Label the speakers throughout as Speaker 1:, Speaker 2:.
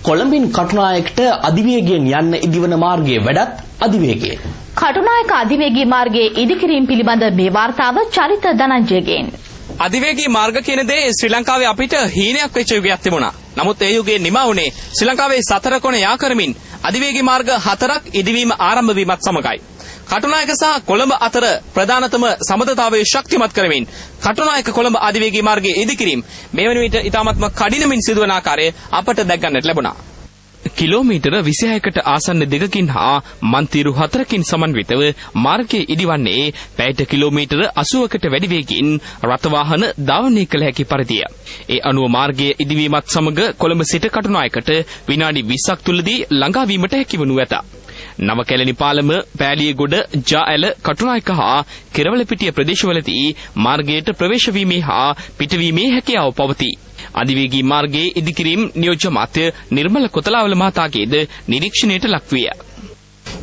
Speaker 1: කොළඹින් කටුනායකට අධිවේගයෙන් යන්න ඉදිවන මාර්ගයේ වැඩත් අධිවේගයෙන්.
Speaker 2: කටුනායක අධිවේගී මාර්ගයේ ඉදිකිරීම පිළිබඳ මේ වාර්තාව චරිත ධනංජයගෙන්.
Speaker 3: අධිවේගී මාර්ග කියන දේ ශ්‍රී ලංකාවේ අපිට හීනයක් වෙච්ච යුගයක් තිබුණා. නමුත් ඒ යුගයේ නිමා වුණේ ශ්‍රී ලංකාවේ 4 කොන යා කරමින් අධිවේගී මාර්ග 4ක් ඉදිවීම ආරම්භ වීමත් සමගයි. කටුනායක සහ කොළඹ අතර ප්‍රධානතම සමතතාවය ශක්තිමත් කරමින් කටුනායක කොළඹ අධිවේගී මාර්ගයේ ඉදිකිරීම මේ වන විට ඉතාමත්ම කඩිනමින් සිදුවන ආකාරය අපට දැක ගන්නට ලැබුණා. කිලෝමීටර 26කට ආසන්න දෙකකින් හා මන්තිරු 4කින් සමන්විතව මාර්ගයේ ඉදිවන්නේ පැයට කිලෝමීටර 80කට වැඩි වේගකින් රථ වාහන ධාවනය කළ හැකි පරිදිය. ඒ අනුව මාර්ගයේ ඉදිවීමත් සමග කොළඹ සිට කටුනායකට විනාඩි 20ක් තුලදී ළඟා වීමට හැකිවනු ඇත. නවකැලණි පාලම, පෑලියගොඩ, ජාඇල, කටුනායක හා කෙරවලපිටිය ප්‍රදේශවලදී මාර්ගයට ප්‍රවේශ වීමේ හා පිටවීමේ හැකියාව පවතී. අධිවේගී මාර්ගයේ ඉදිකිරීම නියෝජ්‍ය මාත්‍ය නිර්මල කොතලාවල මහතාගේද නිරීක්ෂණයට ලක්විය.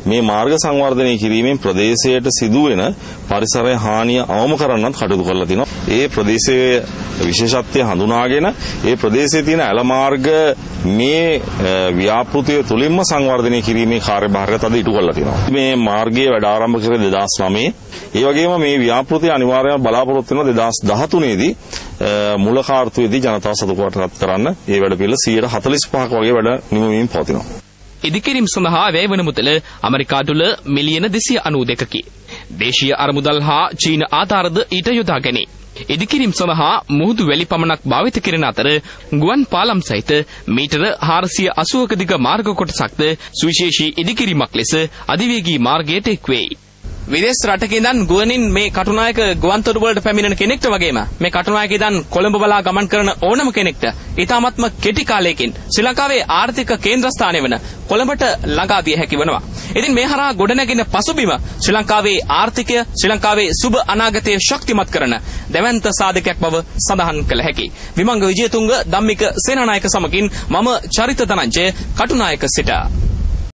Speaker 4: මේ මාර්ග සංවර්ධනය කිරීමෙන් ප්‍රදේශයට සිදුවෙන පරිසරය හානිය අවම කරන්නත් කටයුතු කරලා තිනවා. ඒ ප්‍රදේශයේ විශේෂත්වය හඳුනාගෙන ඒ ප්‍රදේශයේ තියෙන ඇල මාර්ග මේ ව්‍යාපෘතිය තුලින්ම සංවර්ධනය කිරීමේ කාර්යභාරයත් අද ඉටු කරලා තිනවා. මේ මාර්ගයේ වැඩ ආරම්භ කරේ 2009. ඒ වගේම මේ ව්‍යාපෘතිය අනිවාර්යයෙන්ම බලාපොරොත්තු වෙනවා 2013 දී මුල කාර්තුවේදී ජනතාව සතුටුපත් කරන්න ඒ වැඩ පිළිවෙල 45% වගේ වැඩ නිමවීම පවතිනවා.
Speaker 3: ඉදිකිරීම සඳහා වැය වන මුදල ඇමරිකා ඩොලර් මිලියන 292කි. දේශීය අරමුදල් හා චීන ආධාරද ඊට යොදා ගැනේ. ඉදිකිරීම සඳහා මුහුදු වැලි පමණක් භාවිත කරන අතර ගුවන් පාලම් සහිත මීටර 480ක දිග මාර්ග කොටසක්ද සුවිශේෂී ඉදිකිරීමක් ලෙස අධිවේගී මාර්ගයට එක්වේ. විදේශ රටක ඉඳන් ගුවනින් මේ කටුනායක ගුවන්තොටු වලට පැමිණෙන කෙනෙක්ට වගේම මේ කටුනායක ඉඳන් කොළඹ බලා ගමන් කරන ඕනම කෙනෙක්ට ඉතාමත්ම කෙටි කාලයකින් ශ්‍රී ලංකාවේ ආර්ථික කේන්ද්‍රස්ථානය වන කොළඹට ළඟා විය හැකි වෙනවා. ඉතින් මේ හරහා ගොඩනැගෙන පසුබිම ශ්‍රී ලංකාවේ ආර්ථිකය, ශ්‍රී ලංකාවේ සුබ අනාගතය ශක්තිමත් කරන දැවැන්ත සාධකයක් බව සඳහන් කළ හැකි. විමංග විජේතුංග, ධම්මික සේනානායක සමගින් මම චරිත ධනංජය කටුනායක සිට